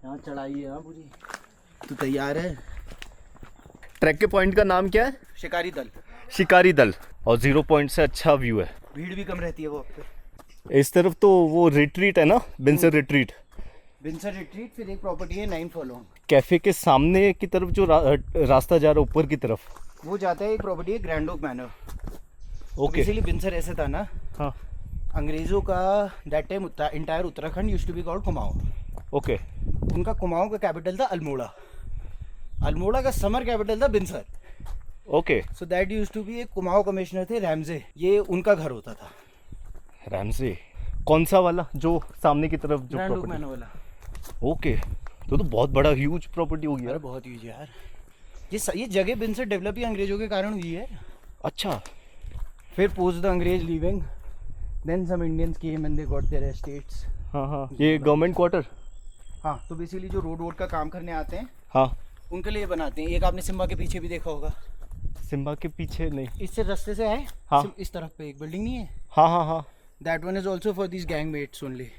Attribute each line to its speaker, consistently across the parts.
Speaker 1: यहाँ चढ़ाई है पूरी। तो तैयार है।
Speaker 2: ट्रैक के पॉइंट का नाम क्या है?
Speaker 1: शिकारी दल।
Speaker 2: शिकारी दल। और 0 पॉइंट से अच्छा व्यू है,
Speaker 1: भीड़ भी कम रहती है वो पे।
Speaker 2: इस तरफ तो वो रिट्रीट है ना, बिनसर रिट्रीट।
Speaker 1: बिनसर रिट्रीट, फिर एक प्रॉपर्टी है 9 फॉलोइंग।
Speaker 2: कैफे के सामने की तरफ जो रास्ता जा रहा है ऊपर की तरफ,
Speaker 1: वो जाता है। एक प्रॉपर्टी है ग्रैंड ओक मैनर।
Speaker 2: ओके।
Speaker 1: इसीलिए बिनसर ऐसे था ना,
Speaker 2: हाँ
Speaker 1: अंग्रेजों का that time entire Uttarakhand used to be called Kumaon.
Speaker 2: Okay.
Speaker 1: उनका कुमाऊं का कैपिटल था अल्मोड़ा। अल्मोड़ा का समर कैपिटल था Binsar.
Speaker 2: Okay.
Speaker 1: So that used to be. एक कुमाऊं कमिश्नर थे रैमजे, ये उनका घर होता था।
Speaker 2: रैमसे कौन सा वाला जो सामने की तरफ जो
Speaker 1: ग्रैंड ओक
Speaker 2: प्रॉपर्टी?
Speaker 1: मैनर वाला।
Speaker 2: ओके, तो बहुत बड़ा ह्यूज प्रॉपर्टी होगी
Speaker 1: अरे
Speaker 2: यार।
Speaker 1: बहुत यूज यार। ये जगह बिनसर डेवलप ही अंग्रेजों के कारण हुई है।
Speaker 2: अच्छा।
Speaker 1: फिर पोस्ट द अंग्रेज leaving, then some Indians came and they got their estates.
Speaker 2: हाँ हाँ, ये गवर्नमेंट क्वार्टर।
Speaker 1: हाँ, तो बेसिकली जो रोड का काम करने आते हैं
Speaker 2: हाँ।
Speaker 1: उनके लिए बनाते हैं। एक आपने सिम्बा के पीछे भी देखा होगा।
Speaker 2: सिम्बा के पीछे नहीं।
Speaker 1: इससे रास्ते से आए।
Speaker 2: हाँ।
Speaker 1: इस तरफ पे एक बिल्डिंग नहीं है,
Speaker 2: हाँ हाँ हाँ।
Speaker 1: That one is also for this gangmates only.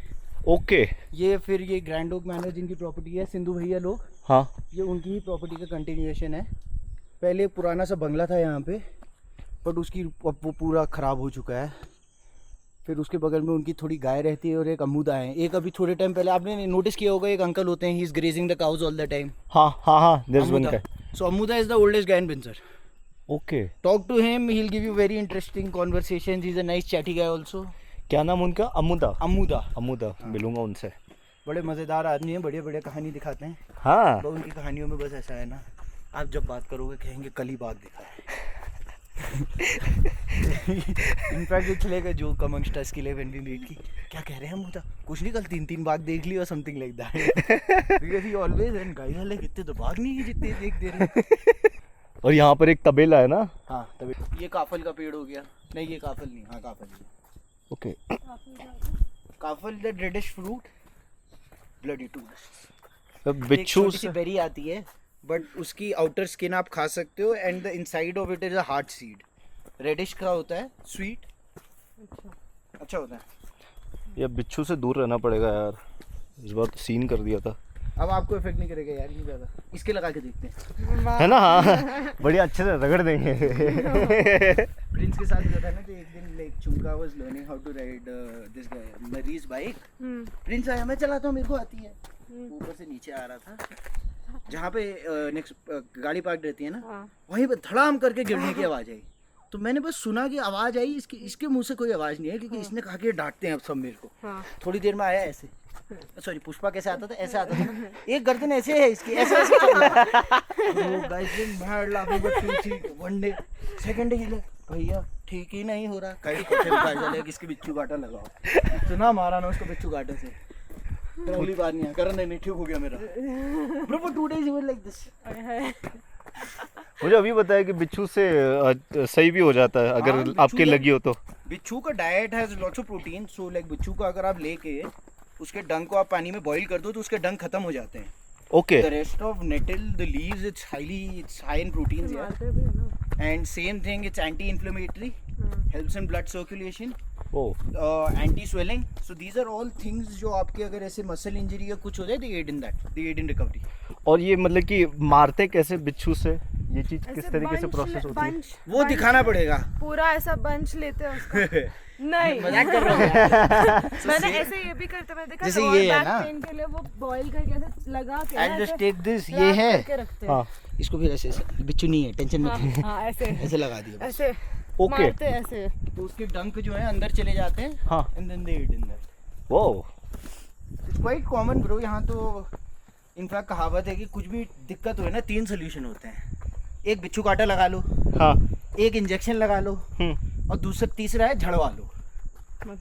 Speaker 2: Okay.
Speaker 1: ये फिर ये ग्रैंड ओक मैनर जिनकी प्रॉपर्टी है, सिंधु भैया लोग,
Speaker 2: हाँ।
Speaker 1: ये उनकी ही प्रॉपर्टी का कंटिन्यूएशन है। पहले पुराना सा बंगला था यहाँ पे, बट उसकी अब वो पूरा ख़राब हो चुका है। फिर उसके बगल में उनकी थोड़ी गाय रहती है और एक अमूदा है। एक अभी थोड़े टाइम पहले आपने नोटिस किया होगा, एक अंकल होते हैं, he is grazing the cows all the time.
Speaker 2: हाँ हाँ हाँ, there is one guy.
Speaker 1: So Amuda is the oldest guy in Binsar.
Speaker 2: Okay.
Speaker 1: Talk to him, he will give you very interesting conversation. He is a nice chatty guy also.
Speaker 2: क्या नाम उनका? अमुदा।
Speaker 1: अमूदा।
Speaker 2: अमुदा, मिलूंगा उनसे।
Speaker 1: बड़े मज़ेदार आदमी हैं, बढ़िया बढ़िया कहानी दिखाते हैं।
Speaker 2: हाँ।
Speaker 1: तो उनकी कहानियों में बस ऐसा है ना, आप जब बात करोगे कहेंगे कल ही बात दिखा है। In fact it's like a joke amongst us when we meet की क्या कह रहे हैं हम, होता कुछ नहीं, कल 3 बाग देख ली और something like that. Because he always and guys are like इतने तो बाग नहीं है जितने देख दे रहे।
Speaker 2: और यहाँ पर एक तबेला है ना?
Speaker 1: हाँ, तभी ये काफल का पेड़ हो गया। नहीं, ये काफल नहीं, हाँ काफल नहीं।
Speaker 2: Okay.
Speaker 1: Kafal the reddish fruit, bloody too.
Speaker 2: बिच्छू
Speaker 1: सी बेरी आती है, बट उसकी आउटर स्किन आप खा सकते हो and the inside of it is a hard seed. Reddish का होता है, स्वीट, अच्छा होता है।
Speaker 2: ये बिच्छू से दूर रहना पड़ेगा यार, इस बार तो सीन कर दिया था।
Speaker 1: अब आपको इफेक्ट नहीं करेगा यार ये ज़्यादा। इसके लगा के देखते हैं,
Speaker 2: है ना? हाँ, बढ़िया अच्छे से रगड़ देंगे।
Speaker 1: प्रिंस के साथ हुआ था ना, तो एक दिन लाइक चुंका was learning how to ride this guy मरीज बाइक। प्रिंस आया, मैं चलाता हूँ, मेरे को आती है। ऊपर से नीचे आ रहा था, जहाँ पे नेक्स्ट गाड़ी पार्क रहती है ना, वहीं पे धड़ाम करके गिरने की आवाज़ आई। तो मैंने बस सुना कि आवाज़ आई, इसके मुंह से कोई आवाज़ नहीं है, क्योंकि इसने कहा कि डांटते हैं अब सब मेरे को। थोड़ी देर में आया ऐसे, सॉरी पुष्पा कैसे आता था, ऐसे आता था ना, एक गर्दन ऐसे है इसकी, ऐसे ऐसे चल रहा है। वो guys mad laughing but 2-3 one day second day हिले, भैया ठीक ही नहीं हो रहा, कहीं कोठे में पा जाए किसके बिच्छू काटा लगाओ। इतना मारा ना उसको बिच्छू काटे से, फिर अगली बार नहीं आया, करण नहीं ठीक हो गया मेरा। Bro for 2 days he was like this.
Speaker 2: मुझे अभी बताया कि बिच्छू से सही भी हो जाता है अगर
Speaker 1: हाँ,
Speaker 2: आपके लगी हो तो।
Speaker 1: बिच्छू का diet has lots of protein. So like बिच्छू को अगर आप लेके उसके डंक को आप पानी में बॉईल कर दो तो उसके डंक खत्म हो जाते हैं।
Speaker 2: Okay.
Speaker 1: The rest of nettle, the leaves, it's high in proteins, yeah. And same thing, it's anti-inflammatory, helps in blood circulation, anti-swelling. So these are all things जो आपके अगर ऐसे muscle injury या कुछ हो जाए, they aid in that, they aid in recovery.
Speaker 2: और ये मतलब कि मारते कैसे बिच्छू से, ये चीज किस तरीके से प्रोसेस होती है?
Speaker 1: वो दिखाना पड़ेगा।
Speaker 3: पूरा ऐसा बंच लेते हैं उसका। नहीं,
Speaker 1: मजाक कर रहा हूँ।
Speaker 3: मैंने ऐसे ये भी करते, मैंने देखा
Speaker 1: जैसे
Speaker 3: लोअर
Speaker 1: ये है
Speaker 3: बैक
Speaker 1: ना,
Speaker 3: पेन के लिए वो बॉईल करके ऐसे लगा के
Speaker 1: I'll just take this, ये
Speaker 3: wrap
Speaker 1: है।
Speaker 3: करके रखते हैं।
Speaker 2: हाँ।
Speaker 1: इसको फिर ऐसे बिच्छू नहीं है, टेंशन मत
Speaker 3: हाँ,
Speaker 1: ले।
Speaker 3: हाँ, ऐसे
Speaker 1: ऐसे लगा दिया।
Speaker 3: ऐसे
Speaker 2: ओके।
Speaker 3: मारते हैं ऐसे।
Speaker 1: तो उसके डंक जो है अंदर चले जाते हैं।
Speaker 2: हाँ।
Speaker 1: And then they aid in that.
Speaker 2: वो
Speaker 1: It's quite common bro, यहाँ तो इनफैक्ट कहावत है कि कुछ भी दिक्कत हो ना, 3 सोल्यूशन होते हैं। एक बिच्छू काटा लगा लो,
Speaker 2: हाँ।
Speaker 1: एक इंजेक्शन लगा लो, और तीसरा है झड़वा लो।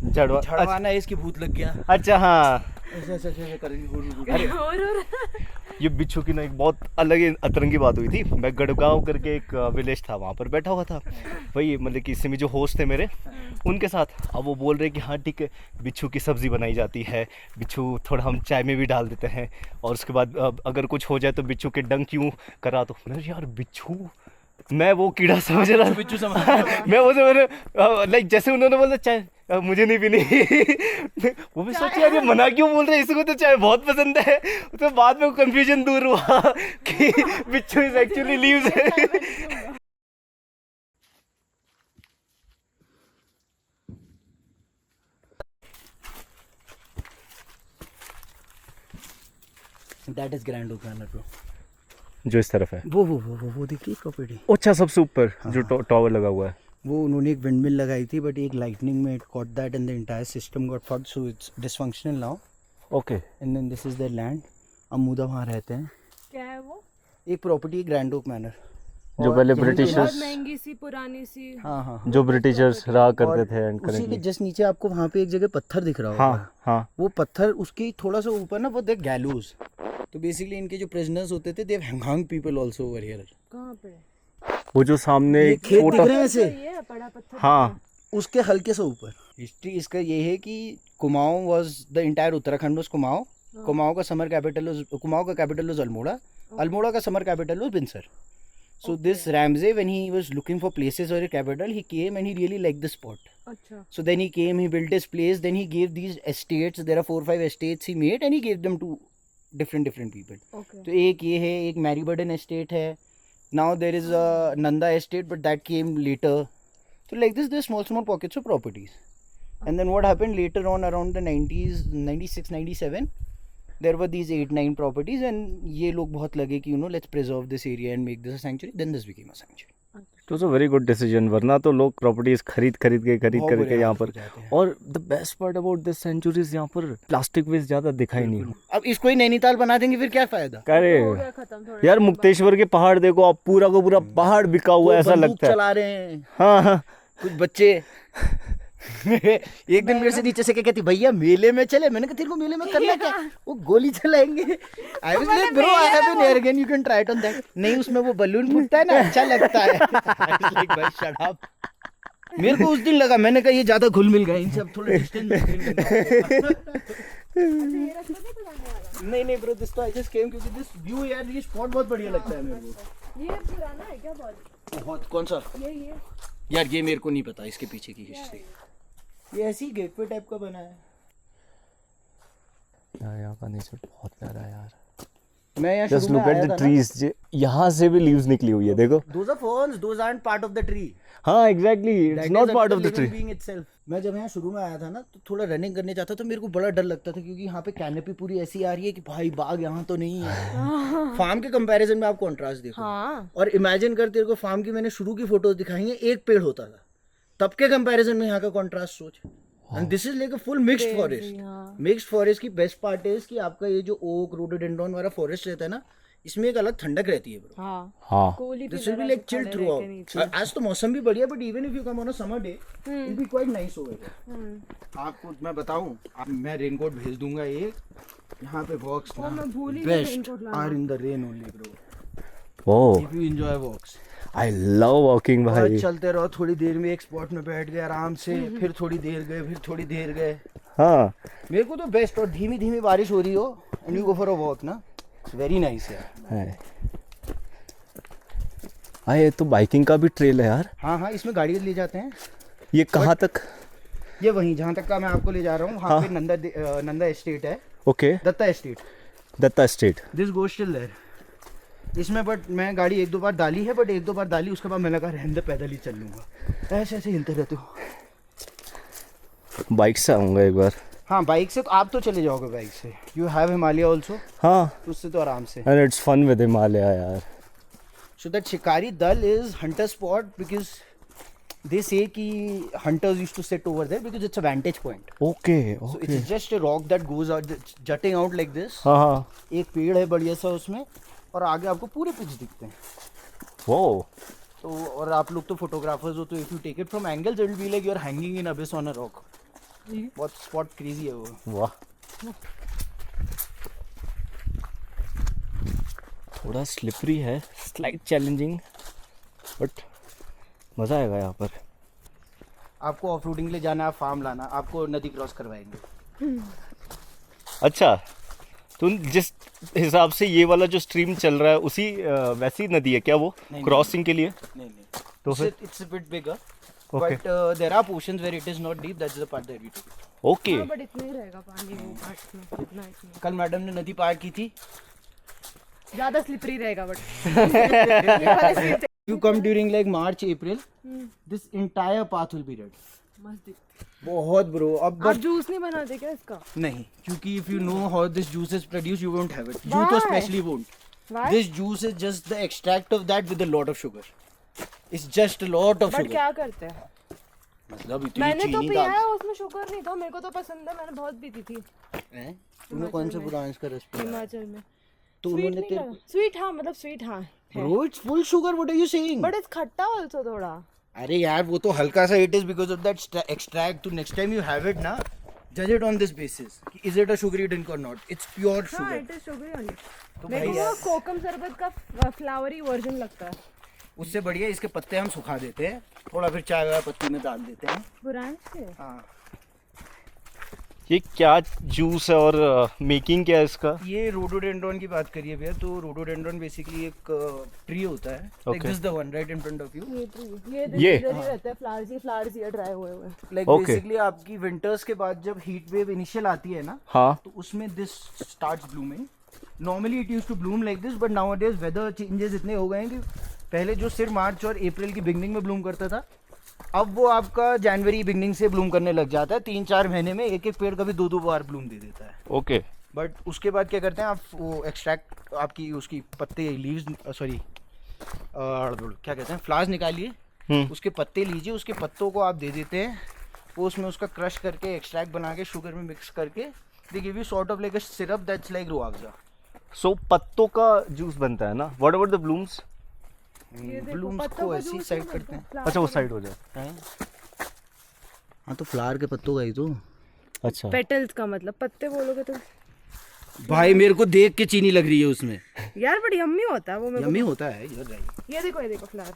Speaker 1: झड़वाना है इसकी भूत लग गया।
Speaker 2: अच्छा हाँ,
Speaker 1: ऐसे ऐसे ऐसे करेंगे।
Speaker 2: अरे ये बिच्छू की ना एक बहुत अलग ही अतरंगी बात हुई थी। मैं गढ़गांव करके एक विलेज था, वहाँ पर बैठा हुआ था, वही मतलब कि सिमी जो होस्ट थे मेरे, उनके साथ। अब वो बोल रहे कि हाँ ठीक है, बिच्छू की सब्ज़ी बनाई जाती है, बिच्छू थोड़ा हम चाय में भी डाल देते हैं, और उसके बाद अगर कुछ हो जाए तो बिच्छू के डंक यूँ करा। तो यार बिच्छू, मैं वो कीड़ा समझ रहा,
Speaker 1: बिच्छू समझ
Speaker 2: मैं वो लाइक जैसे उन्होंने बोला चाय मुझे नहीं पीनी। वो भी सोच यार ये मना क्यों बोल रहे हैं, इसको तो चाय बहुत पसंद है। तो बाद में कंफ्यूजन दूर हुआ कि bichhu is actually leaves.
Speaker 1: That is Grand okay Manor bro.
Speaker 2: जो इस तरफ है
Speaker 1: वो देखिए प्रॉपर्टी।
Speaker 2: अच्छा, सबसे ऊपर जो टावर लगा हुआ है।
Speaker 1: वो उन्होंने एक विंडमिल लगाई थी बट एक लाइटनिंग में it caught that and the entire system got fucked, so it's dysfunctional now.
Speaker 2: Okay.
Speaker 1: And then this is their land. Amuda वहाँ रहते हैं।
Speaker 3: क्या है वो?
Speaker 1: एक प्रॉपर्टी ग्रैंड ओक मैनर,
Speaker 2: जो पहले
Speaker 3: बहुत
Speaker 2: ब्रिटिशर्स,
Speaker 3: महंगी सी पुरानी सी।
Speaker 1: हाँ
Speaker 2: जो ब्रिटिशर्स रहा करते थे एंड
Speaker 1: उसी के
Speaker 2: करेंटली।
Speaker 1: जस्ट नीचे आपको वहाँ पे एक जगह पत्थर दिख रहा होगा।
Speaker 2: हाँ हाँ।
Speaker 1: वो पत्थर उसकी थोड़ा सा ऊपर ना वो द गैलूज। तो बेसिकली इनके जो प्रिजनर्स होते थे they have hung people also over here.
Speaker 3: कहाँ पे?
Speaker 2: वो जो सामने
Speaker 1: ये
Speaker 2: एक
Speaker 1: खेत
Speaker 2: छोटा,
Speaker 1: दिख रहे हैं ऐसे,
Speaker 3: ये है बड़ा पत्थर।
Speaker 2: हाँ
Speaker 1: उसके हल्के से ऊपर। हिस्ट्री इसका ये है कि Kumaon was the entire Uttarakhand was Kumaon. Kumaon का समर कैपिटल कुमाऊं का कैपिटल वाज अल्मोड़ा। अल्मोड़ा का summer capital was Binsar. So this Ramsay, when he was looking for places for a capital, he came and he really liked the spot.
Speaker 3: अच्छा।
Speaker 1: So then he came, he built his place, then he gave these estates. There are 4-5 estates he made, and he gave them to different people.
Speaker 3: Okay.
Speaker 1: तो एक ये है, एक मैरीबर्डन estate है. Now there is a Nanda estate, but that came later. So like this, there's small pockets of properties. And then what happened later on, around the 90s, 96, 97. There were these 8-9 properties and ये लोग बहुत लगे कि let's preserve this area and make this a sanctuary. Then this became a sanctuary.
Speaker 2: तो it's a very good decision, वरना तो लोग properties खरीद करके यहाँ पर। और the best part about this sanctuaries, यहाँ पर प्लास्टिक वेस्ट ज्यादा दिखाई नहीं।
Speaker 1: अब इसको ही नैनीताल बना देंगे फिर क्या फायदा।
Speaker 2: अरे
Speaker 3: हो गया खत्म थोड़ा।
Speaker 2: यार मुक्तेश्वर के पहाड़ देखो आप, पूरा का पूरा पहाड़ बिका हुआ है, ऐसा
Speaker 1: बंदूक
Speaker 2: लगता है।
Speaker 1: चला रहे हैं
Speaker 2: हाँ हाँ।
Speaker 1: कुछ बच्चे। एक दिन मेरे से नीचे से क्या कहती, भैया मेले में चले। मैंने कहा तेरे को मेले में करना क्या? वो गोली चलाएंगे। I was like bro I have an air gun, you can try it on that. नहीं उसमें वो बलून फूटता है ना, अच्छा लगता है। आई वाज लाइक भाई शट अप। मेरे को उस दिन लगा, मैंने कहा ये ज्यादा घुल मिल गए, इनसे अब थोड़ा डिस्टेंस नहीं ब्रो, दिस तो आई जस्ट केम क्योंकि दिस व्यू यार, ये स्पॉट बहुत बढ़िया लगता है मेरे को।
Speaker 3: ये पुराना है क्या बहुत?
Speaker 1: कौन सा?
Speaker 3: ये
Speaker 1: यार ये मेरे को नहीं पता इसके पीछे की हिस्ट्री। ये ऐसी गेटवे टाइप का बना है।
Speaker 2: यार यहाँ का नेचर बहुत प्यारा है यार।
Speaker 1: मैं यहाँ
Speaker 2: जस्ट
Speaker 1: शुरू
Speaker 2: लुक
Speaker 1: में
Speaker 2: एट
Speaker 1: आया
Speaker 2: द
Speaker 1: था ना।
Speaker 2: ट्रीज, यहाँ से भी लीव्स निकली हुई है, देखो।
Speaker 1: Those are ferns, those aren't part of the tree.
Speaker 2: हाँ exactly, it's
Speaker 1: That
Speaker 2: not
Speaker 1: is
Speaker 2: part of
Speaker 1: another
Speaker 2: the tree.
Speaker 1: living being itself. मैं जब यहाँ शुरू में आया था ना तो थोड़ा रनिंग करने जाता तो मेरे को बड़ा डर लगता था क्योंकि यहाँ पे कैनोपी पूरी ऐसी आ रही है कि भाई बाग यहाँ तो नहीं है। फार्म के कंपैरिजन में आप कंट्रास्ट देखो।
Speaker 3: हाँ।
Speaker 1: और इमेजिन कर, तेरे को फार्म की मैंने शुरू की फोटोज दिखाई हैं, एक पेड़ होता था, तब के कंपैरिजन में यहाँ का कंट्रास्ट सोच। And this is like a full mixed forest. Mixed forest की बेस्ट पार्ट है कि आपका ये जो ओक रोडोडेंड्रॉन वाला फॉरेस्ट रहता है ना, इसमें एक अलग ठंडक रहती है ब्रो।
Speaker 2: हाँ
Speaker 1: This will be like chill throughout. आज तो मौसम भी बढ़िया, but even if you come on a summer day it will B quite nice over here. आपको मैं बताऊं, मैं रेनकोट भेज दूंगा एक। यहाँ पे walks best are in the rain only bro,
Speaker 2: oh
Speaker 1: if you enjoy walks.
Speaker 2: I love walking भाई।
Speaker 1: चलते रहो, थोड़ी देर में एक स्पॉट में बैठ गए आराम से, फिर थोड़ी देर गए, फिर थोड़ी देर गए।
Speaker 2: हाँ
Speaker 1: मेरे को तो बेस्ट, और धीमी धीमी बारिश हो रही हो and you go for a walk ना, इट्स वेरी नाइस यार।
Speaker 2: हाँ ये तो बाइकिंग का भी ट्रेल है यार।
Speaker 1: हाँ इसमें गाड़ी ले जाते हैं।
Speaker 2: ये कहाँ तक?
Speaker 1: ये वहीं जहाँ तक का मैं आपको ले जा रहा हूँ, वहाँ पे नंदा एस्टेट है।
Speaker 2: Okay,
Speaker 1: Datta estate.
Speaker 2: Datta state.
Speaker 1: This goes till there. इसमें बट मैं गाड़ी एक दो बार डाली है, बट एक दो बार डाली उसके बाद मैंने कहा रहने दे, पैदल ही चल लूँगा। ऐसे ऐसे हिलते रहते हो।
Speaker 2: बाइक से आऊँगा एक बार।
Speaker 1: हाँ बाइक से तो आप तो चले जाओगे बाइक से। You have Himalaya also.
Speaker 2: हाँ
Speaker 1: उससे तो आराम से।
Speaker 2: And it's fun with Himalaya यार।
Speaker 1: So that Shikari Dal is hunter spot because they say कि hunters used to sit over there because it's a vantage point.
Speaker 2: Okay
Speaker 1: So
Speaker 2: okay.
Speaker 1: it's just a rock that goes out, jutting out like this.
Speaker 2: हाँ हाँ।
Speaker 1: एक पेड़ है बढ़िया सा उसमें, और आगे आपको पूरे पिच दिखते हैं।
Speaker 2: वो
Speaker 1: तो और आप लोग तो फोटोग्राफर्स हो, तो if you take it from angles it will be like you are hanging in abyss on a rock. बहुत स्पॉट क्रेजी है वो।
Speaker 2: वाह, थोड़ा स्लिपरी है, स्लाइट चैलेंजिंग, बट मज़ा आएगा यहाँ पर।
Speaker 1: आपको ऑफ रोडिंग के लिए जाना है, फार्म लाना, आपको नदी क्रॉस करवाएंगे।
Speaker 2: अच्छा, तुम जिस हिसाब से ये वाला जो स्ट्रीम चल रहा है उसी वैसी नदी है क्या वो
Speaker 1: नहीं,
Speaker 2: क्रॉसिंग के लिए?
Speaker 1: नहीं
Speaker 2: तो फिर
Speaker 1: it's a bit bigger.
Speaker 2: Okay.
Speaker 1: But there are portions where it is not deep. That's the part that we took.
Speaker 2: Okay.
Speaker 3: हाँ, बट इतना ही रहेगा पानी वो घाट में, जितना इसमें
Speaker 1: कल मैडम ने नदी पार की थी.
Speaker 3: ज्यादा स्लिपरी रहेगा but
Speaker 1: If you come during like March, April, this entire path will be red.
Speaker 3: मस्त दिखती।
Speaker 1: बहुत bro. अब
Speaker 3: आप जूस नहीं बनाते क्या इसका?
Speaker 1: नहीं, क्योंकि if you know how this juice is produced, you won't have it. You
Speaker 3: Why?
Speaker 1: तो especially won't.
Speaker 3: Why?
Speaker 1: This juice is just the extract of that with a lot of sugar. It's just a lot of
Speaker 3: but
Speaker 1: sugar.
Speaker 3: क्या करते हैं?
Speaker 1: मतलब इतनी
Speaker 3: मैंने तो
Speaker 1: चीनी
Speaker 3: पिया
Speaker 1: डाल.
Speaker 3: है, उसमें शुगर नहीं था, मेरे को तो पसंद है, मैंने बहुत पीती थी
Speaker 1: हैं? तूने कौन से ब्रांच का रस पिया?
Speaker 3: हिमाचल में।
Speaker 1: तो
Speaker 3: स्वीट
Speaker 1: उन्होंने
Speaker 3: नहीं
Speaker 1: तेरे
Speaker 3: लगा, स्वीट हाँ, मतलब स्वीट हाँ है,
Speaker 1: Bro, it's full sugar. What are you saying?
Speaker 3: But it's खट्टा ऑल्सो थोड़ा।
Speaker 1: अरे यार वो तो हल्का सा it is because of that extract. तो next time you have it ना, judge it on this basis. Is it a sugary drink or not? It's pure
Speaker 3: हाँ,
Speaker 1: sugar.
Speaker 3: It is sugary only.
Speaker 1: तो
Speaker 3: मेरे
Speaker 1: भाई
Speaker 3: को
Speaker 1: यार,
Speaker 3: वो कोकम शरबत का फ्लावरी वर्जन लगता है।
Speaker 1: उससे बढ़िया इसके पत्ते हम सुखा देते हैं, थोड़ा फिर चाय वाय पत्ती में डाल देते हैं.
Speaker 3: बुरांश के
Speaker 1: हाँ,
Speaker 2: ये क्या जूस है और मेकिंग क्या है इसका?
Speaker 1: ये रोडोडेंड्रॉन की बात करिए भैया, तो रोडोडेंड्रॉन बेसिकली एक ट्री होता है. Like
Speaker 2: Okay.
Speaker 1: This the one right in front of you.
Speaker 3: ये
Speaker 2: ये?
Speaker 3: इधर ही रहता है, फ्लावर्स ये ड्राई हुए हुए।
Speaker 1: Like
Speaker 2: Okay.
Speaker 1: बेसिकली आपकी विंटर्स के बाद जब हीट वेव इनिशियल आती है ना,
Speaker 2: हाँ.
Speaker 1: तो उसमें this starts blooming. Normally it use to bloom like this, but nowadays weather changes इतने हो गए हैं कि पहले जो सिर्फ मार्च और अप्रैल की बिगनिंग में ब्लूम करता था, अब वो आपका जनवरी बिगनिंग से ब्लूम करने लग जाता है. 3-4 महीने में एक एक पेड़ कभी 2-2 बार ब्लूम दे देता है.
Speaker 2: ओके.
Speaker 1: बट उसके बाद क्या करते हैं आप, वो एक्सट्रैक्ट आपकी उसकी पत्ते लीव्स सॉरी क्या कहते हैं फ्लावर्स निकालिए, उसके पत्ते लीजिए, उसके पत्तों को आप दे देते हैं, वो उसमें उसका क्रश करके एक्सट्रैक्ट बना के शुगर में मिक्स करके they give you sort of like a syrup that's like रुआवजा.
Speaker 2: सो पत्तों का जूस बनता है ना? What about the blooms?
Speaker 1: Blooms को ऐसी साइड करते हैं.
Speaker 2: अच्छा, वो साइड हो जाए.
Speaker 1: हैं? हाँ तो फ्लावर के पत्तों का ही तो.
Speaker 2: अच्छा.
Speaker 3: पेटल्स का मतलब पत्ते बोलोगे तो
Speaker 1: भाई मेरे को देख के चीनी लग रही है उसमें.
Speaker 3: यार बड़ी यम्मी होता है वो मेरे
Speaker 1: यम्मी होता है यार.
Speaker 3: को। ये देखो फ्लावर।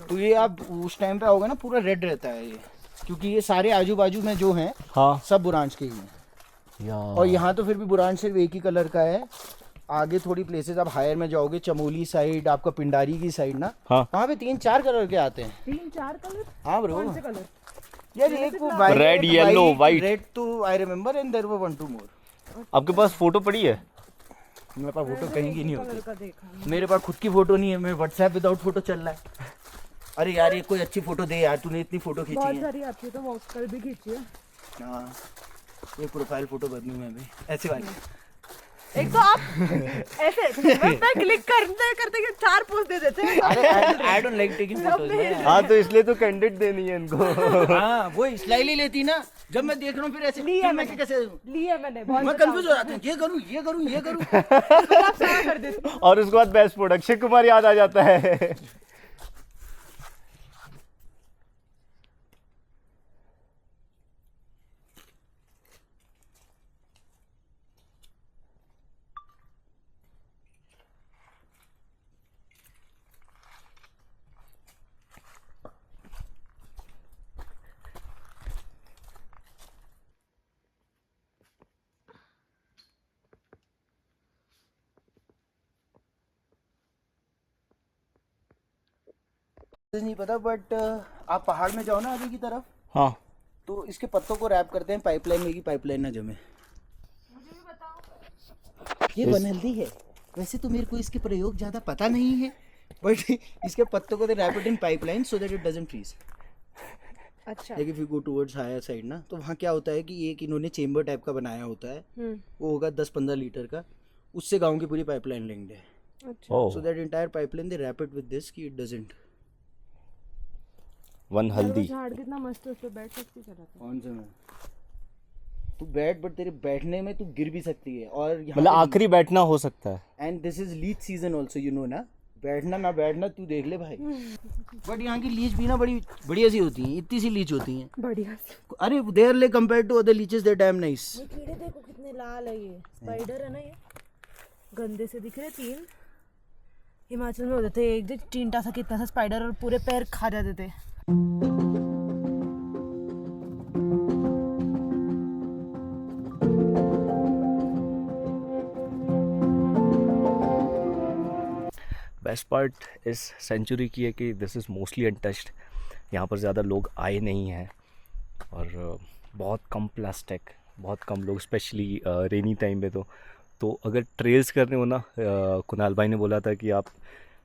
Speaker 1: तो ये आप उस टाइम पे आओगे ना, पूरा रेड रहता है ये, क्योंकि ये सारे आजू बाजू में जो हैं
Speaker 2: हाँ.
Speaker 1: सब बुरांश के ही हैं. और यहाँ तो फिर भी बुरांश सिर्फ एक ही कलर का है. आगे थोड़ी प्लेसेस आप हायर में जाओगे, चमोली साइड, आपका पिंडारी की साइड ना,
Speaker 2: हाँ.
Speaker 1: वहाँ पे 3-4 कलर के आते हैं.
Speaker 3: 3-4 कलर?
Speaker 1: हाँ ब्रो.
Speaker 3: कौन से कलर?
Speaker 1: यार एक वो
Speaker 2: Red, yellow, white.
Speaker 1: रेड तो I remember and there were 1-2 more.
Speaker 2: आपके पास फोटो पड़ी है?
Speaker 1: मेरे पास फोटो कहीं की नहीं
Speaker 3: कलर
Speaker 1: होती.
Speaker 3: का देखा है।
Speaker 1: मेरे पास खुद की फोटो नहीं है, मैं व्हाट्सएप विदाउट फोटो चल रहा है. अरे यार ये कोई अच्छी फोटो दे यार, तूने इतनी फोटो खींची
Speaker 3: बहुत
Speaker 1: है.
Speaker 3: सारी आपकी तो वो कल भी खींची है।
Speaker 1: हाँ, ये प्रोफाइल फोटो बदलूं मैं भी ऐसे वाली.
Speaker 3: एक तो आप ऐसे बस मैं क्लिक करते करते कि 4 पोस्ट दे देते हैं।
Speaker 1: अरे I don't like taking photos.
Speaker 2: हाँ, तो इसलिए तो कैंडिडेट देनी है इनको.
Speaker 1: हाँ वो स्लाइली लेती ना, जब मैं देख रहा हूँ फिर ऐसे
Speaker 3: लिया
Speaker 1: फिर मैं
Speaker 3: मैंने।
Speaker 1: कैसे
Speaker 3: लिया मैंने बहुत
Speaker 1: मैं कंफ्यूज हो जाता हूँ, ये करूँ ये करूँ ये करूँ.
Speaker 3: फिर आप सारा कर देते हो।
Speaker 2: और उसके बाद बेस्ट प्रोडक्ट अक्षय कुमार याद आ जाता है.
Speaker 1: नहीं पता, बट आप पहाड़ में जाओ ना आगे की तरफ,
Speaker 2: हाँ.
Speaker 1: तो इसके पत्तों को रैप करते हैं पाइपलाइन में, की पाइपलाइन ना जमे. ये अनहेल्दी है वैसे तो, मेरे को इसके प्रयोग ज़्यादा पता नहीं है, बट इसके पत्तों को wrap it in pipeline so that it doesn't freeze.
Speaker 3: अच्छा।
Speaker 1: Like if you go towards higher side ना, तो वहाँ क्या होता है कि एक इन्होंने चेम्बर टाइप का बनाया होता है, वो होगा 10-15 लीटर का, उससे गाँव की पूरी पाइपलाइन लिंक्ड है.
Speaker 3: अच्छा।
Speaker 1: So that entire pipeline they wrap it with this कि इट डजंट.
Speaker 2: वन हल्दी.
Speaker 3: झाड़ कितना मस्त है, उस पे बैठ सकती चला था।
Speaker 1: कौन से में तू बैठ, बट तेरे बैठने में तू गिर भी सकती है. और
Speaker 2: मतलब आखिरी बैठना हो सकता है.
Speaker 1: And this is leech season also, you know ना. बैठना ना बैठना तू देख ले भाई. बट यहाँ की लीच भी ना बड़ी बढ़िया सी होती हैं, इतनी सी लीच होती हैं.
Speaker 3: बढ़िया।
Speaker 1: अरे देयर ले compare to other leeches that damn nice.
Speaker 3: ये कीड़े देखो कितने लाल है, ये स्पाइडर है ना, ये गंदे से दिख रहे 3 हिमाचल में होते थे. एक दिन चींटा सा कितना सा स्पाइडर और पूरे पैर खा जाते थे.
Speaker 2: बेस्ट पार्ट इस सेंचुरी की है कि दिस इज़ मोस्टली अनटच्ड, यहाँ पर ज़्यादा लोग आए नहीं हैं और बहुत कम प्लास्टिक, बहुत कम लोग, स्पेशली रेनी टाइम पे। तो अगर ट्रेल्स करने हो ना, कुणाल भाई ने बोला था कि आप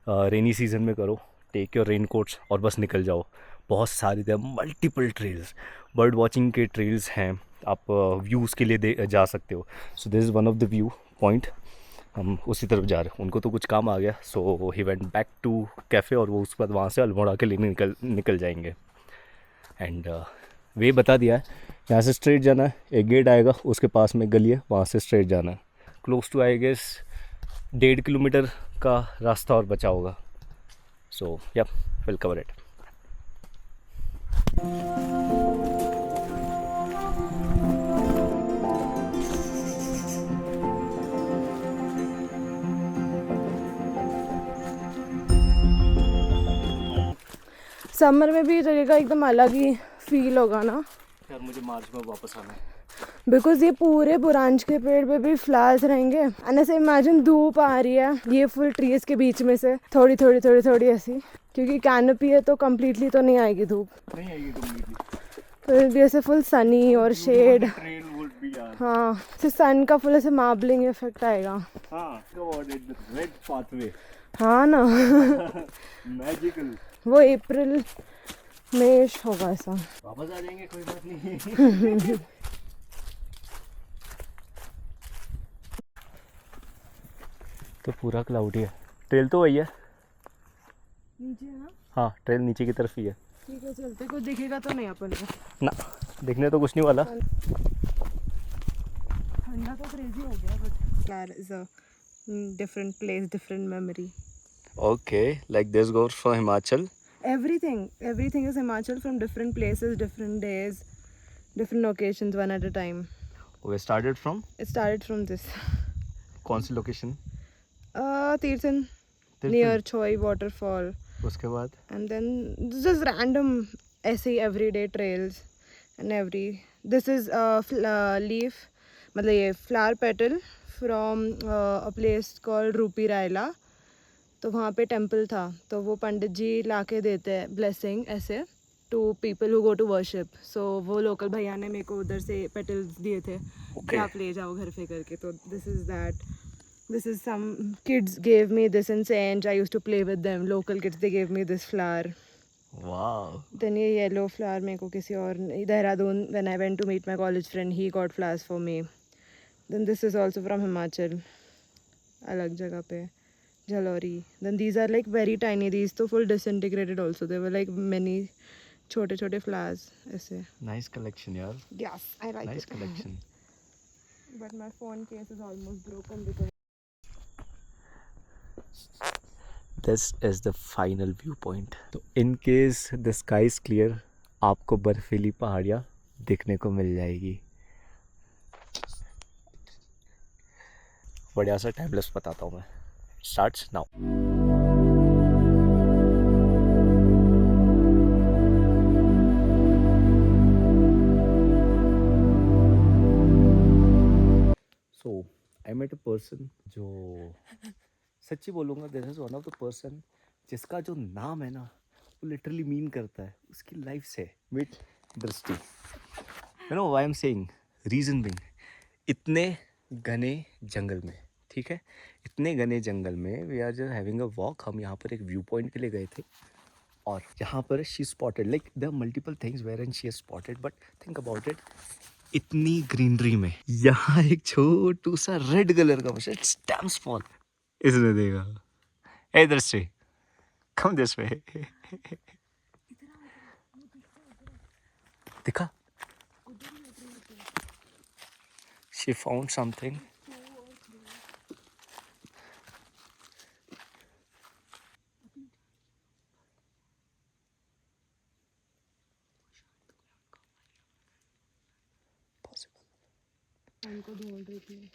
Speaker 2: रेनी सीज़न में करो, टेक योर रेन कोट्स और बस निकल जाओ। बहुत सारी थे, मल्टीपल ट्रेल्स, बर्ड वॉचिंग के ट्रेल्स हैं, आप व्यूज़ के लिए जा सकते हो। So this is one of the view point. हम उसी तरफ जा रहे हैं, उनको तो कुछ काम आ गया, so he went back to cafe और वो उसके बाद वहाँ से अल्मोड़ा के लिए निकल जाएंगे। एंड वे बता दिया है, यहाँ से स्ट्रेट जाना है, एक गेट आएगा, उसके पास में गली है, वहाँ से स्ट्रेट जाना है। Close to I guess 1.5 kilometre का रास्ता और बचा होगा। सो या विल कवर इट।
Speaker 3: समर में भी जगह का एकदम अलग ही फील होगा ना,
Speaker 2: यार मुझे मार्च में वापस आना है।
Speaker 3: बिकॉज ये पूरे बुरांश के पेड़ पे भी फ्लावर्स रहेंगे। एंड ऐसे इमेजिन धूप आ रही है ये फुल ट्रीज के बीच में से, थोड़ी थोड़ी थोड़ी थोड़ी ऐसी, क्योंकि कैनोपी है तो कम्प्लीटली तो नहीं आएगी धूप,
Speaker 2: नहीं आएगी कम्प्लीटली,
Speaker 3: तो भी ऐसे फुल सनी और शेड।
Speaker 2: ट्रेल वुड बी यार।
Speaker 3: हाँ, फिर सन का फुल ऐसे मार्बलिंग इफेक्ट आएगा।
Speaker 2: हाँ, God it, the red pathway,
Speaker 3: हाँ ना
Speaker 2: मैजिकल।
Speaker 3: वो अप्रैल में होगा ऐसा।
Speaker 2: वापस आ जाएंगे, कोई बात नहीं। तो पूरा क्लाउडी है, ट्रेल तो वही है
Speaker 3: नीचे है ना?
Speaker 2: हाँ, ट्रेल नीचे की तरफ ही है।
Speaker 3: ठीक है, चलते, कुछ दिखेगा तो नहीं अपन को।
Speaker 2: ना, दिखने तो कुछ नहीं वाला।
Speaker 3: ठंडा तो क्रेजी हो गया, but flower is a different place, different memory.
Speaker 2: Okay, like this goes for Himachal.
Speaker 3: Everything is Himachal, from different places, different days, different locations, one at a time.
Speaker 2: We started from
Speaker 3: It started from this.
Speaker 2: कौन सी लोकेशन?
Speaker 3: Tirthan,
Speaker 2: Tirthan?
Speaker 3: near Choi waterfall.
Speaker 2: उसके बाद
Speaker 3: And then just random ऐसे ही everyday trails and this is leaf, मतलब ये flower petal from a place called Rupi Raila. तो वहाँ पे टेम्पल था, तो वो पंडित जी लाके देते हैं ब्लेसिंग ऐसे to people who go to worship. So वो लोकल भैया ने मेरे को उधर से पेटल्स दिए थे कि आप ले जाओ घर पे करके। तो this is some kids gave me this innocent, I used to play with them, local kids, they gave me this flower.
Speaker 2: Wow,
Speaker 3: then ये येलो फ्लावर मेरे को किसी और, Dehradun, when I went to meet my college friend, he got flowers for me. Then this is also from Himachal, अलग जगह पे, Jalori. Then these are like very tiny. These तो full disintegrated also. They were like many छोटे छोटे flowers ऐसे.
Speaker 2: Nice collection यार,
Speaker 3: Yes, I like
Speaker 2: nice
Speaker 3: it.
Speaker 2: Collection.
Speaker 3: But my phone case is almost broken because.
Speaker 2: This is the final view point. तो in case the sky is clear, आपको बर्फीली पहाड़ियाँ देखने को मिल जाएगी। बढ़िया सा टाइमलेस बताता हूँ मैं। Starts now. So I met a person जो सच्ची बोलूँगा, this is one of the person जिसका जो नाम है ना वो लिटरली मीन करता है उसकी लाइफ से। Meet Drishti. You know why I am saying, reason being, इतने घने जंगल में, ठीक है, इतने घने जंगल में we are just having a walk, हम यहाँ पर एक व्यू पॉइंट के लिए गए थे और यहाँ पर she spotted, like there are multiple things where and she spotted, but think about it, इतनी ग्रीनरी में यहाँ एक छोटू सा रेड कलर का बस स्टैम्प स्पॉट इसने देखा। ए दृष्टि, कम दिस वे। दिखा, शी फाउंड समथिंग।
Speaker 3: उनको ढूंढ रही थी।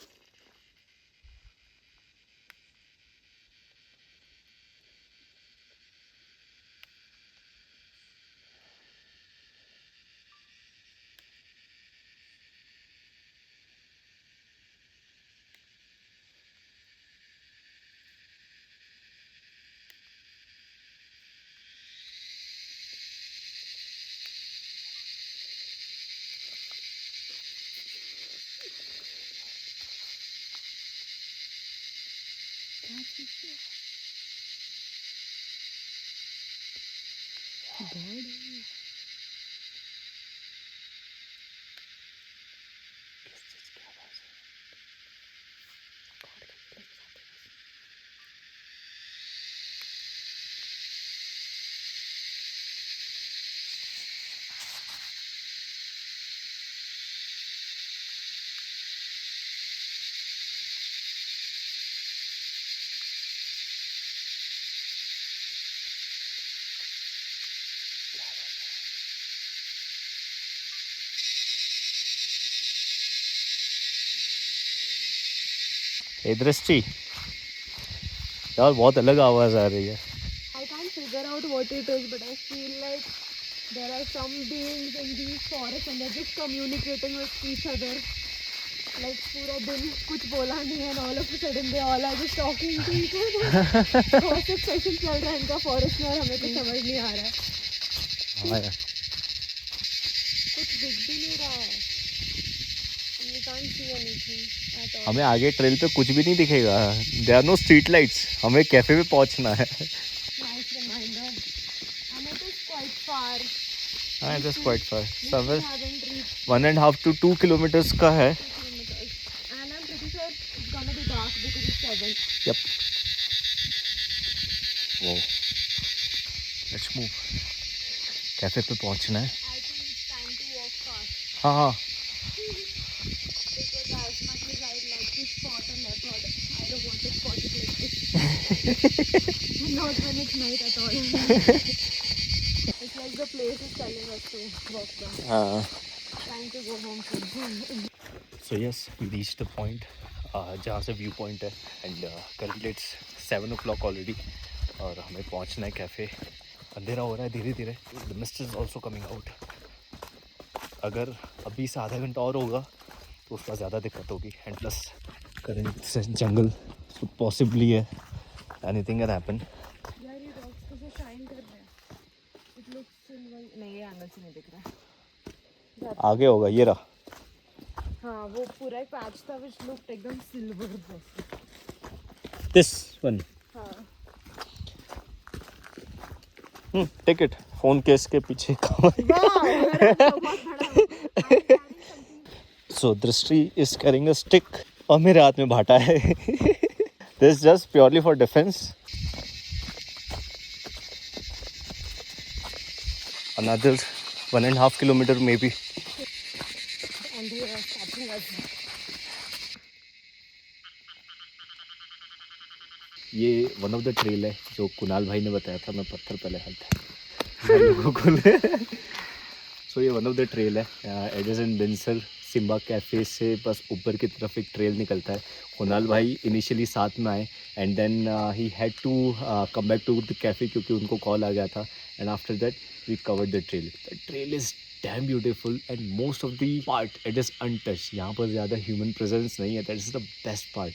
Speaker 2: ए दृष्टि यार, बहुत अलग आवाज आ रही है.
Speaker 3: I can't figure out what it is, but I feel like there are some beings in these forests and they're just communicating with each other. Like पूरा दिन कुछ बोला नहीं है and all of a sudden they all are just talking to each other. Gossip session चल रहा है इनका forest में और हमें कुछ समझ नहीं आ रहा है.
Speaker 2: हाँ यार.
Speaker 3: कुछ दिख भी नहीं रहा है. We can't see anything at all.
Speaker 2: हमें आगे ट्रेल पे कुछ भी नहीं दिखेगा. There are no street lights. हमें कैफे पे पहुंचना है.
Speaker 3: Nice reminder. And it is quite far.
Speaker 2: हाँ, it is quite far.
Speaker 3: We
Speaker 2: somewhere
Speaker 3: haven't reached
Speaker 2: 1.5 to 2 kilometers का है.
Speaker 3: kilometers. And I'm pretty sure it's gonna be dark because it's 7.
Speaker 2: Yep. Whoa. Let's move. Cafe पे पहुंचना है.
Speaker 3: I think it's time to walk fast.
Speaker 2: हाँ हाँ.
Speaker 3: Because as much as I'd like to spot a leopard, I don't want to spot it like this. Not when it's night at all. It's like the place is telling us to walk down.
Speaker 2: हाँ.
Speaker 3: Time to go home soon.
Speaker 2: So yes, we reached the point जहाँ से view point है. And currently it's 7 o'clock already. और हमें पहुँचना है cafe. अंधेरा हो रहा है धीरे धीरे. The mist is also coming out. अगर अभी से आधा घंटा और होगा तो उसका ज़्यादा दिक्कत होगी. एंड प्लस करंट से जंगल पॉसिबली है. Anything can happen.
Speaker 3: यार ये रॉक्स कैसे शाइन कर रहे हैं. It looks silver. नहीं, ये एंगल से नहीं दिख रहा है.
Speaker 2: आगे होगा ये रहा.
Speaker 3: हाँ, वो पूरा एक पैच था which looked एकदम सिल्वर जैसा.
Speaker 2: This one.
Speaker 3: हाँ.
Speaker 2: Take it. फ़ोन केस के पीछे
Speaker 3: बहुत बड़ा.
Speaker 2: सो दृष्टि इज कैरिंग अ स्टिक और मेरे हाथ में भाटा है. This just purely for defence. Another 1.5 kilometer may be.
Speaker 3: And they are catching us.
Speaker 2: ये वन ऑफ द ट्रेल है जो कुणाल भाई ने बताया था. मैं पत्थर पहले हलता लोगों को. सो ये वन ऑफ द ट्रेल है. It is in Binsar. Simba cafe से बस ऊपर की तरफ एक ट्रेल निकलता है. कुणाल भाई इनिशियली साथ में आए and then he had to come back to the cafe क्योंकि उनको कॉल आ गया था. And after that we covered the trail. The trail is damn beautiful and most of the part it is untouched. यहाँ पर ज़्यादा human presence नहीं है. That is the best part.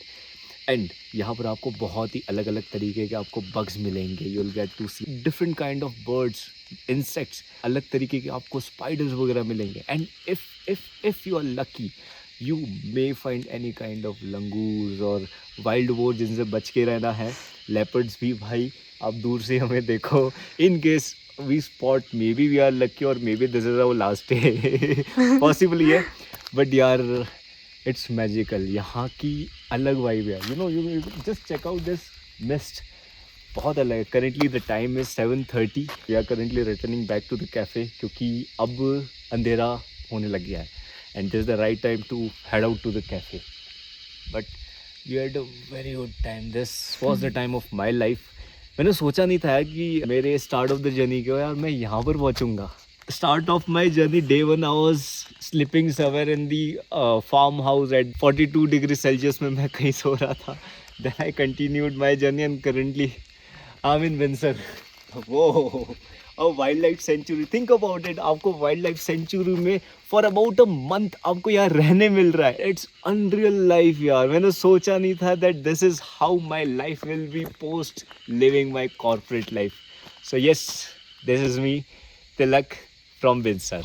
Speaker 2: And यहाँ पर आपको बहुत ही अलग अलग तरीके के आपको बग्स मिलेंगे. You will get to see different kind of birds, insects. अलग तरीके के आपको स्पाइडर्स वगैरह मिलेंगे. And if you are lucky you may find any kind of langurs और वाइल्ड वोर जिनसे बच के रहना है. लेपर्ड्स भी भाई आप दूर से हमें देखो. In case we spot maybe we are lucky और maybe this is our last day. Possibly है बट यार इट्स मैजिकल. यहाँ की अलग वाइब है. You just check out this mist. बहुत अलग है. Currently the time is 7:30. We are currently returning back to the cafe क्योंकि अब अंधेरा होने लग गया है. And this is the right time to head out to the cafe. But we had a very good time. This was the time of my life. मैंने सोचा नहीं था कि मेरे स्टार्ट ऑफ द जर्नी के यार मैं यहाँ पर पहुँचूँगा. Start of my journey, day 1 I was sleeping somewhere in the farmhouse at 42 degrees Celsius में मैं कहीं सो रहा था. Then I continued my journey and currently I'm in Windsor. Whoa, a wildlife sanctuary. Think about it. आपको wildlife sanctuary में for about a month आपको यहाँ रहने मिल रहा है. It's unreal life यार. मैंने सोचा नहीं था that this is how my life will be post living my corporate life. So yes, this is me, Tilak from Windsor.